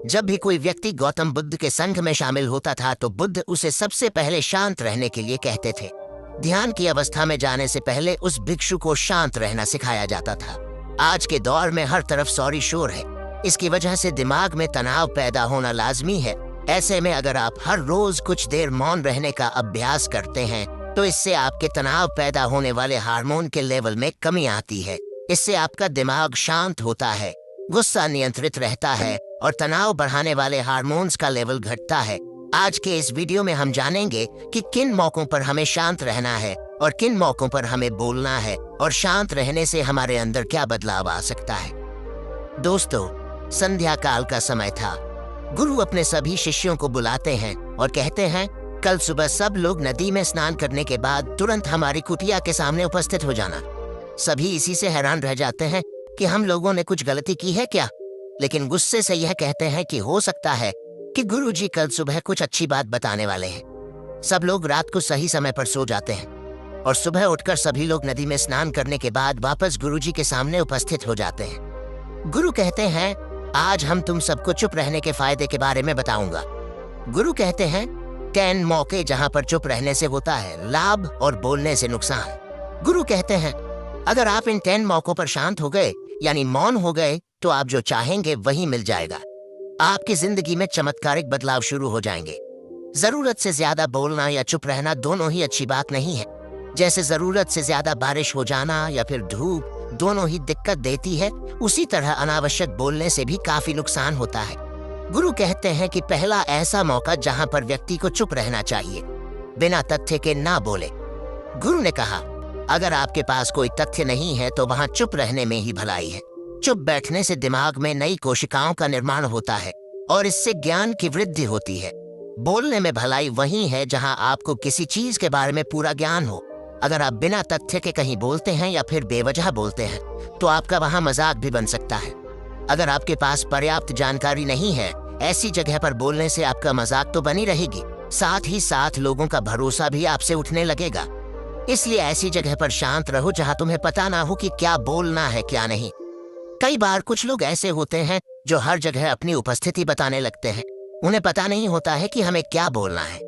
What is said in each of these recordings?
जब भी कोई व्यक्ति गौतम बुद्ध के संघ में शामिल होता था तो बुद्ध उसे सबसे पहले शांत रहने के लिए कहते थे। ध्यान की अवस्था में जाने से पहले उस भिक्षु को शांत रहना सिखाया जाता था। आज के दौर में हर तरफ शोर शोर है। इसकी वजह से दिमाग में तनाव पैदा होना लाजमी है। ऐसे में अगर आप हर रोज कुछ देर मौन रहने का अभ्यास करते हैं तो इससे आपके तनाव पैदा होने वाले हार्मोन के लेवल में कमी आती है। इससे आपका दिमाग शांत होता है, गुस्सा नियंत्रित रहता है और तनाव बढ़ाने वाले हार्मोन्स का लेवल घटता है। आज के इस वीडियो में हम जानेंगे कि किन मौकों पर हमें शांत रहना है और किन मौकों पर हमें बोलना है और शांत रहने से हमारे अंदर क्या बदलाव आ सकता है। दोस्तों, संध्या काल का समय था। गुरु अपने सभी शिष्यों को बुलाते हैं और कहते हैं, कल सुबह सब लोग नदी में स्नान करने के बाद तुरंत हमारी कुटिया के सामने उपस्थित हो जाना। सभी इसी से हैरान रह जाते हैं कि हम लोगों ने कुछ गलती की है क्या, लेकिन गुस्से से यह कहते हैं कि हो सकता है कि गुरुजी कल सुबह कुछ अच्छी बात बताने वाले हैं। सब लोग रात को सही समय पर सो जाते हैं और सुबह उठकर सभी लोग नदी में स्नान करने के बाद वापस गुरुजी के सामने उपस्थित हो जाते हैं। गुरु कहते हैं, आज हम तुम सबको चुप रहने के फायदे के बारे में बताऊंगा। गुरु कहते हैं, 10 मौके जहां पर चुप रहने से होता है लाभ और बोलने से नुकसान। गुरु कहते हैं, अगर आप इन 10 मौकों पर शांत हो गए यानी मौन हो गए तो आप जो चाहेंगे वही मिल जाएगा। आपकी जिंदगी में चमत्कारिक बदलाव शुरू हो जाएंगे। जरूरत से ज्यादा बोलना या चुप रहना दोनों ही अच्छी बात नहीं है। जैसे जरूरत से ज्यादा बारिश हो जाना या फिर धूप दोनों ही दिक्कत देती है, उसी तरह अनावश्यक बोलने से भी काफी नुकसान होता है। गुरु कहते हैं कि पहला ऐसा मौका जहां पर व्यक्ति को चुप रहना चाहिए, बिना तथ्य के ना बोले। गुरु ने कहा, अगर आपके पास कोई तथ्य नहीं है तो वहां चुप रहने में ही भलाई है। चुप बैठने से दिमाग में नई कोशिकाओं का निर्माण होता है और इससे ज्ञान की वृद्धि होती है। बोलने में भलाई वही है जहां आपको किसी चीज के बारे में पूरा ज्ञान हो। अगर आप बिना तथ्य के कहीं बोलते हैं या फिर बेवजह बोलते हैं तो आपका वहां मजाक भी बन सकता है। अगर आपके पास पर्याप्त जानकारी नहीं है, ऐसी जगह पर बोलने से आपका मजाक तो बनी रहेगी, साथ ही साथ लोगों का भरोसा भी आपसे उठने लगेगा। इसलिए ऐसी जगह पर शांत रहो जहां तुम्हें पता ना हो कि क्या बोलना है क्या नहीं। कई बार कुछ लोग ऐसे होते हैं जो हर जगह अपनी उपस्थिति बताने लगते हैं। उन्हें पता नहीं होता है कि हमें क्या बोलना है,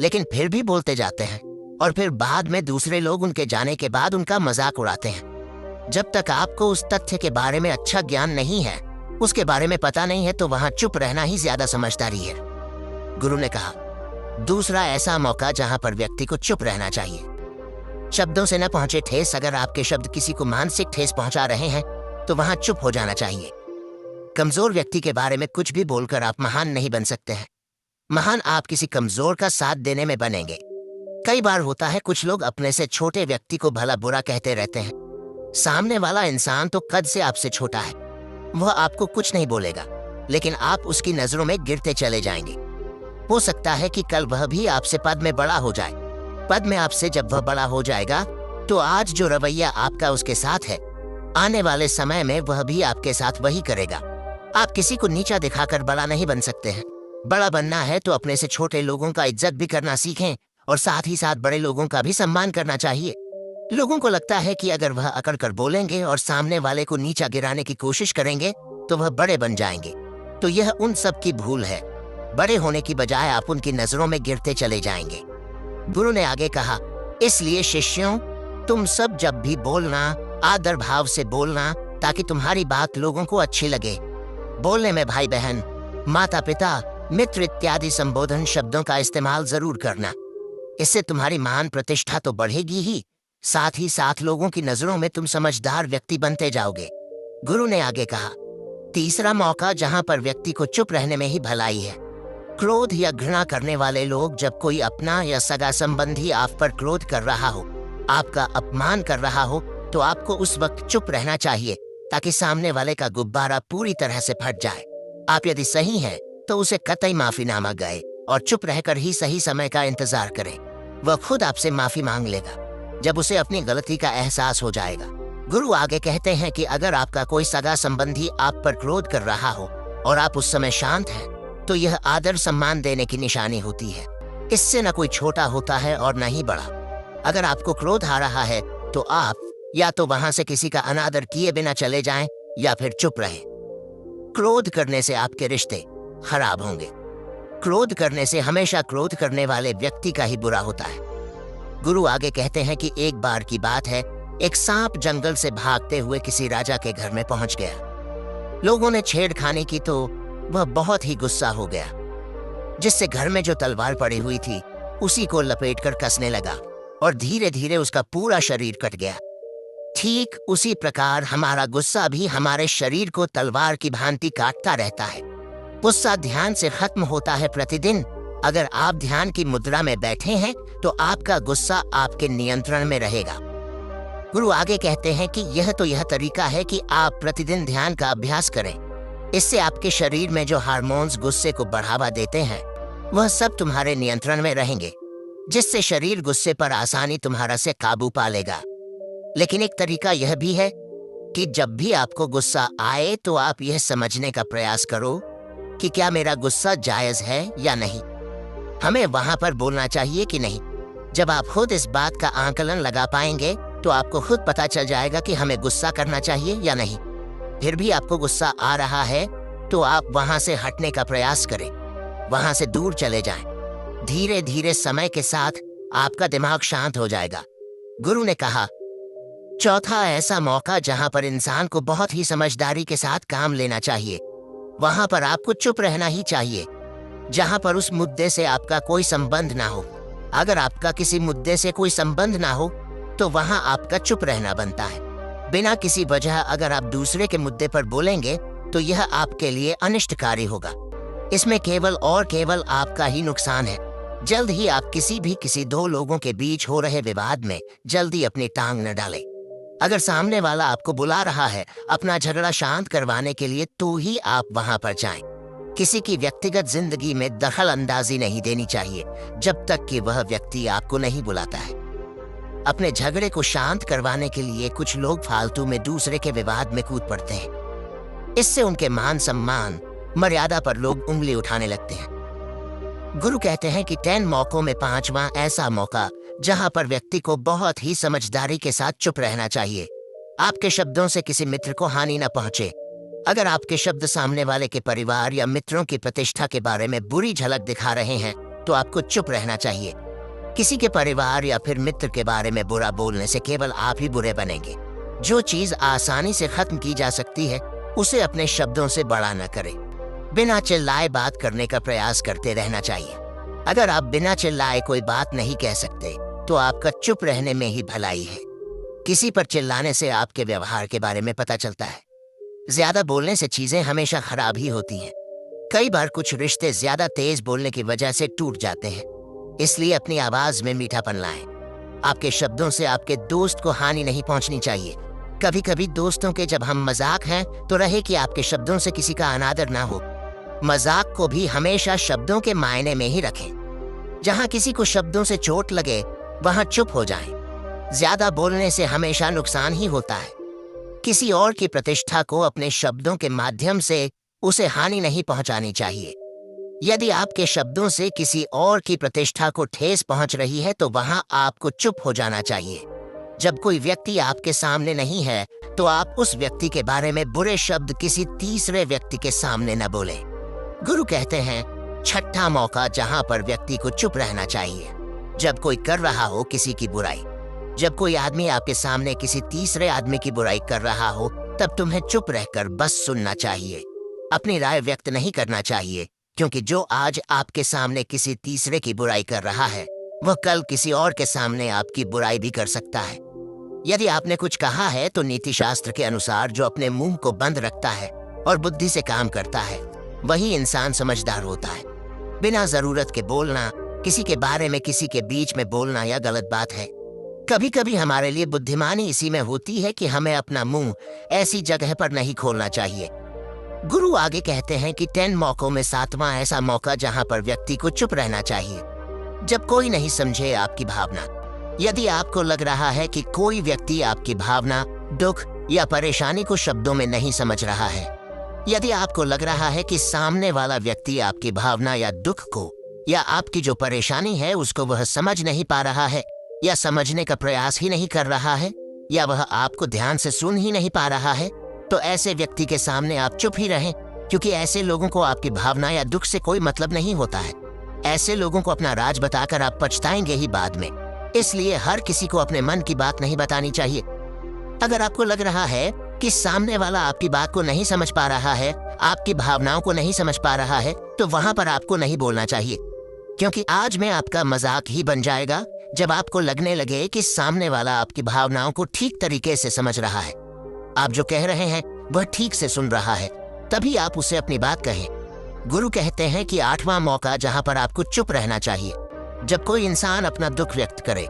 लेकिन फिर भी बोलते जाते हैं और फिर बाद में दूसरे लोग उनके जाने के बाद उनका मजाक उड़ाते हैं। जब तक आपको उस तथ्य के बारे में अच्छा ज्ञान नहीं है, उसके बारे में पता नहीं है, तो वहां चुप रहना ही ज्यादा समझदारी है। गुरु ने कहा, दूसरा ऐसा मौका जहां पर व्यक्ति को चुप रहना चाहिए। शब्दों से न पहुंचे ठेस। अगर आपके शब्द किसी को मानसिक ठेस पहुंचा रहे हैं तो वहां चुप हो जाना चाहिए। कमजोर व्यक्ति के बारे में कुछ भी बोलकर आप महान नहीं बन सकते हैं। महान आप किसी कमजोर का साथ देने में बनेंगे। कई बार होता है कुछ लोग अपने से छोटे व्यक्ति को भला बुरा कहते रहते हैं। सामने वाला इंसान तो कद से आपसे छोटा है, वह आपको कुछ नहीं बोलेगा, लेकिन आप उसकी नजरों में गिरते चले जाएंगे। हो सकता है कि कल वह भी आपसे पद में बड़ा हो जाए। पद में आपसे जब वह बड़ा हो जाएगा तो आज जो रवैया आपका उसके साथ है, आने वाले समय में वह भी आपके साथ वही करेगा। आप किसी को नीचा दिखाकर बड़ा नहीं बन सकते हैं। बड़ा बनना है तो अपने से छोटे लोगों का इज्जत भी करना सीखें और साथ ही साथ बड़े लोगों का भी सम्मान करना चाहिए। लोगों को लगता है कि अगर वह अकड़ कर बोलेंगे और सामने वाले को नीचा गिराने की कोशिश करेंगे तो वह बड़े बन जाएंगे, तो यह उन सब की भूल है। बड़े होने की बजाय आप उनकी नजरों में गिरते चले जाएंगे। गुरु ने आगे कहा, इसलिए शिष्यों, तुम सब जब भी बोलना आदर भाव से बोलना, ताकि तुम्हारी बात लोगों को अच्छी लगे। बोलने में भाई बहन, माता पिता, मित्र इत्यादि संबोधन शब्दों का इस्तेमाल जरूर करना। इससे तुम्हारी मान प्रतिष्ठा तो बढ़ेगी ही, साथ ही साथ लोगों की नजरों में तुम समझदार व्यक्ति बनते जाओगे। गुरु ने आगे कहा, तीसरा मौका जहां पर व्यक्ति को चुप रहने में ही भलाई है। क्रोध या घृणा करने वाले लोग, जब कोई अपना या सगा संबंधी आप पर क्रोध कर रहा हो, आपका अपमान कर रहा हो, तो आपको उस वक्त चुप रहना चाहिए ताकि सामने वाले का गुब्बारा पूरी तरह से फट जाए। आप यदि सही हैं तो उसे कतई माफी ना मांगे और चुप रहकर ही सही समय का इंतजार करें। वह खुद आपसे माफी मांग लेगा जब उसे अपनी गलती का एहसास हो जाएगा। गुरु आगे कहते हैं कि अगर आपका कोई सगा संबंधी आप पर क्रोध कर रहा हो और आप उस समय शांत हैं, तो यह आदर सम्मान देने की निशानी होती है। इससे न कोई छोटा होता है और न ही बड़ा। अगर आपको क्रोध आ रहा है तो आप या तो वहां से किसी का अनादर किए बिना चले जाएं या फिर चुप रहें। क्रोध करने से आपके रिश्ते, खराब होंगे। क्रोध करने से हमेशा क्रोध करने वाले व्यक्ति का ही बुरा होता है। गुरु आगे कहते हैं कि एक बार की बात है, एक सांप जंगल से भागते हुए किसी राजा के घर में पहुंच गया। लोगों ने छेड़खानी की तो वह बहुत ही गुस्सा हो गया, जिससे घर में जो तलवार पड़ी हुई थी उसी को लपेटकर कसने लगा और धीरे धीरे उसका पूरा शरीर कट गया। ठीक उसी प्रकार हमारा गुस्सा भी हमारे शरीर को तलवार की भांति काटता रहता है। गुस्सा ध्यान से खत्म होता है प्रतिदिन। अगर आप ध्यान की मुद्रा में बैठे हैं तो आपका गुस्सा आपके नियंत्रण में रहेगा। गुरु आगे कहते हैं कि यह तरीका है कि आप प्रतिदिन ध्यान का अभ्यास करें। इससे आपके शरीर में जो हार्मोन्स गुस्से को बढ़ावा देते हैं वह सब तुम्हारे नियंत्रण में रहेंगे, जिससे शरीर गुस्से पर आसानी तुम्हारा से काबू पा लेगा। लेकिन एक तरीका यह भी है कि जब भी आपको गुस्सा आए तो आप यह समझने का प्रयास करो कि क्या मेरा गुस्सा जायज है या नहीं। हमें वहां पर बोलना चाहिए कि नहीं। जब आप खुद इस बात का आकलन लगा पाएंगे तो आपको खुद पता चल जाएगा कि हमें गुस्सा करना चाहिए या नहीं। फिर भी आपको गुस्सा आ रहा है तो आप वहां से हटने का प्रयास करें, वहां से दूर चले जाएं। धीरे धीरे समय के साथ आपका दिमाग शांत हो जाएगा। गुरु ने कहा, चौथा ऐसा मौका जहां पर इंसान को बहुत ही समझदारी के साथ काम लेना चाहिए, वहां पर आपको चुप रहना ही चाहिए, जहां पर उस मुद्दे से आपका कोई संबंध ना हो। अगर आपका किसी मुद्दे से कोई संबंध ना हो तो वहां आपका चुप रहना बनता है। बिना किसी वजह अगर आप दूसरे के मुद्दे पर बोलेंगे तो यह आपके लिए अनिष्टकारी होगा। इसमें केवल और केवल आपका ही नुकसान है। जल्द ही आप किसी दो लोगों के बीच हो रहे विवाद में जल्दी अपनी टांग न डालें। अगर सामने वाला आपको बुला रहा है अपना झगड़ा शांत करवाने के लिए तो ही आप वहां पर जाएं। किसी की व्यक्तिगत जिंदगी में दखल अंदाजी नहीं देनी चाहिए जब तक कि वह व्यक्ति आपको नहीं बुलाता है। अपने झगड़े को शांत करवाने के लिए कुछ लोग फालतू में दूसरे के विवाद में कूद पड़ते हैं। इससे उनके मान सम्मान मर्यादा पर लोग उंगली उठाने लगते हैं। गुरु कहते हैं कि 10 मौकों में 5वां ऐसा मौका जहां पर व्यक्ति को बहुत ही समझदारी के साथ चुप रहना चाहिए। आपके शब्दों से किसी मित्र को हानि न पहुंचे। अगर आपके शब्द सामने वाले के परिवार या मित्रों की प्रतिष्ठा के बारे में बुरी झलक दिखा रहे हैं तो आपको चुप रहना चाहिए। किसी के परिवार या फिर मित्र के बारे में बुरा बोलने से केवल आप ही बुरे बनेंगे। जो चीज आसानी से खत्म की जा सकती है उसे अपने शब्दों से बड़ा न करें। बिना चिल्लाए बात करने का प्रयास करते रहना चाहिए। अगर आप बिना चिल्लाए कोई बात नहीं कह सकते तो आपका चुप रहने में ही भलाई है। किसी पर चिल्लाने से आपके व्यवहार के बारे में पता चलता है। ज्यादा बोलने से चीजें हमेशा खराब ही होती हैं। कई बार कुछ रिश्ते ज्यादा तेज बोलने की वजह से टूट जाते हैं। इसलिए अपनी आवाज में मीठापन लाएं। आपके शब्दों से आपके दोस्त को हानि नहीं पहुंचनी चाहिए। कभी कभी दोस्तों के जब हम मजाक हैं तो रहे कि आपके शब्दों से किसी का अनादर ना हो। मजाक को भी हमेशा शब्दों के मायने में ही रखें। जहां किसी को शब्दों से चोट लगे वहां चुप हो जाएं। ज्यादा बोलने से हमेशा नुकसान ही होता है। किसी और की प्रतिष्ठा को अपने शब्दों के माध्यम से उसे हानि नहीं पहुंचानी चाहिए। यदि आपके शब्दों से किसी और की प्रतिष्ठा को ठेस पहुंच रही है तो वहां आपको चुप हो जाना चाहिए। जब कोई व्यक्ति आपके सामने नहीं है तो आप उस व्यक्ति के बारे में बुरे शब्द किसी तीसरे व्यक्ति के सामने न बोलें। गुरु कहते हैं, छठा मौका जहां पर व्यक्ति को चुप रहना चाहिए, जब कोई कर रहा हो किसी की बुराई। जब कोई आदमी आपके सामने किसी तीसरे आदमी की बुराई कर रहा हो तब तुम्हें चुप रहकर बस सुनना चाहिए। अपनी राय व्यक्त नहीं करना चाहिए, क्योंकि जो आज आपके सामने किसी तीसरे की बुराई कर रहा है वह कल किसी और के सामने आपकी बुराई भी कर सकता है। यदि आपने कुछ कहा है तो नीति शास्त्र के अनुसार जो अपने मुंह को बंद रखता है और बुद्धि से काम करता है वही इंसान समझदार होता है। बिना जरूरत के बोलना, किसी के बारे में किसी के बीच में बोलना यह गलत बात है। कभी कभी हमारे लिए बुद्धिमानी इसी में होती है कि हमें अपना मुंह ऐसी जगह पर नहीं खोलना चाहिए। गुरु आगे कहते हैं कि 10 मौकों में 7वां ऐसा मौका जहां पर व्यक्ति को चुप रहना चाहिए, जब कोई नहीं समझे आपकी भावना। यदि आपको लग रहा है कि कोई व्यक्ति आपकी भावना, दुख या परेशानी को शब्दों में नहीं समझ रहा है, यदि आपको लग रहा है कि सामने वाला व्यक्ति आपकी भावना या दुख को या आपकी जो परेशानी है उसको वह समझ नहीं पा रहा है या समझने का प्रयास ही नहीं कर रहा है या वह आपको ध्यान से सुन ही नहीं पा रहा है, तो ऐसे व्यक्ति के सामने आप चुप ही रहें। क्योंकि ऐसे लोगों को आपकी भावना या दुख से कोई मतलब नहीं होता है। ऐसे लोगों को अपना राज बताकर आप पछताएंगे ही बाद में। इसलिए हर किसी को अपने मन की बात नहीं बतानी चाहिए। अगर आपको लग रहा है कि सामने वाला आपकी बात को नहीं समझ पा रहा है, आपकी भावनाओं को नहीं समझ पा रहा है, तो वहां पर आपको नहीं बोलना चाहिए, क्योंकि आज में आपका मजाक ही बन जाएगा जब आपको लगने लगे कि सामने वाला आपकी भावनाओं को ठीक तरीके से समझ रहा है। आप जो कह रहे हैं वह ठीक से सुन रहा है, तभी आप उसे अपनी बात कहें। गुरु कहते हैं कि 8वां मौका जहां पर आपको चुप रहना चाहिए। जब कोई इंसान अपना दुख व्यक्त करे,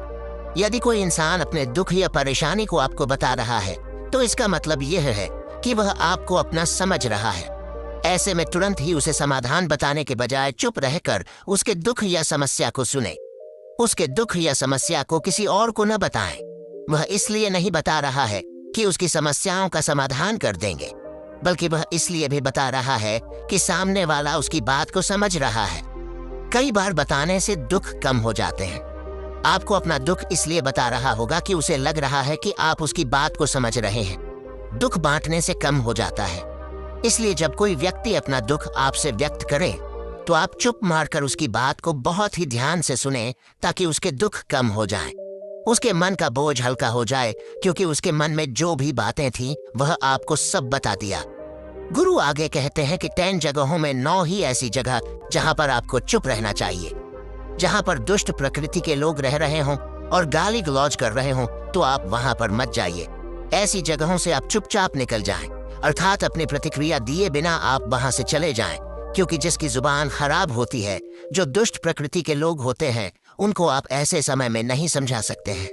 यदि कोई इंसान अपने दुख या परेशानी को आपको बता रहा है, तो इसका मतलब यह है कि वह आपको अपना समझ रहा है। ऐसे में तुरंत ही उसे समाधान बताने के बजाय चुप रहकर उसके दुख या समस्या को सुने। उसके दुख या समस्या को किसी और को न बताएं। वह इसलिए नहीं बता रहा है कि उसकी समस्याओं का समाधान कर देंगे, बल्कि वह इसलिए भी बता रहा है कि सामने वाला उसकी बात को समझ रहा है। कई बार बताने से दुख कम हो जाते हैं। आपको अपना दुख इसलिए बता रहा होगा कि उसे लग रहा है कि आप उसकी बात को समझ रहे हैं। दुख बांटने से कम हो जाता है। इसलिए जब कोई व्यक्ति अपना दुख आपसे व्यक्त करे, तो आप चुप मारकर उसकी बात को बहुत ही ध्यान से सुने, ताकि उसके दुख कम हो जाएं। उसके मन का बोझ हल्का हो जाए, क्योंकि उसके मन में जो भी बातें थीं वह आपको सब बता दिया। गुरु आगे कहते हैं कि 10 जगहों में 9 ही ऐसी जगह जहां पर आपको चुप रहना चाहिए। जहां पर दुष्ट प्रकृति के लोग रह रहे हों और गाली गलौज कर रहे हों, तो आप वहां पर मत जाइए। ऐसी जगहों से आप चुपचाप निकल जाएं, अर्थात अपनी प्रतिक्रिया दिए बिना आप वहां से चले जाएं, क्योंकि जिसकी जुबान खराब होती है, जो दुष्ट प्रकृति के लोग होते हैं, उनको आप ऐसे समय में नहीं समझा सकते हैं।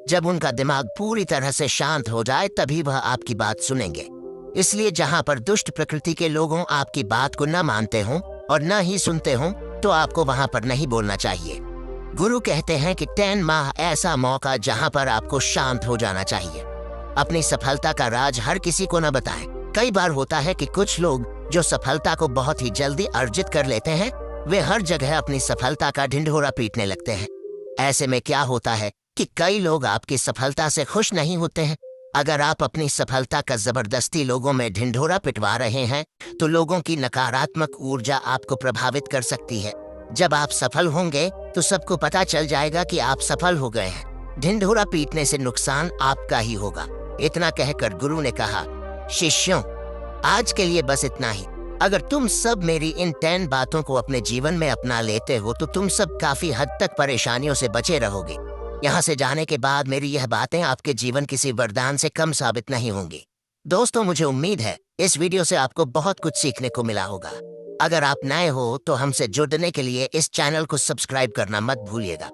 जब उनका दिमाग पूरी तरह से शांत हो जाए, तभी वह आपकी बात सुनेंगे। इसलिए जहां पर दुष्ट प्रकृति के लोगों आपकी बात को न मानते हों और न ही सुनते हों, तो आपको वहां पर नहीं बोलना चाहिए। गुरु कहते हैं कि 10 माह ऐसा मौका जहां पर आपको शांत हो जाना चाहिए। अपनी सफलता का राज हर किसी को न बताएं। कई बार होता है कि कुछ लोग जो सफलता को बहुत ही जल्दी अर्जित कर लेते हैं, वे हर जगह अपनी सफलता का ढिंढोरा पीटने लगते हैं। ऐसे में क्या होता है कि कई लोग आपकी सफलता से खुश नहीं होते हैं। अगर आप अपनी सफलता का जबरदस्ती लोगों में ढिंढोरा पिटवा रहे हैं, तो लोगों की नकारात्मक ऊर्जा आपको प्रभावित कर सकती है। जब आप सफल होंगे तो सबको पता चल जाएगा कि आप सफल हो गए हैं। ढिंढोरा पीटने से नुकसान आपका ही होगा। इतना कहकर गुरु ने कहा, शिष्यों, आज के लिए बस इतना ही। अगर तुम सब मेरी इन 10 बातों को अपने जीवन में अपना लेते हो, तो तुम सब काफी हद तक परेशानियों से बचे रहोगे। यहाँ से जाने के बाद मेरी यह बातें आपके जीवन किसी वरदान से कम साबित नहीं होंगी। दोस्तों, मुझे उम्मीद है इस वीडियो से आपको बहुत कुछ सीखने को मिला होगा। अगर आप नए हो तो हमसे जुड़ने के लिए इस चैनल को सब्सक्राइब करना मत भूलिएगा।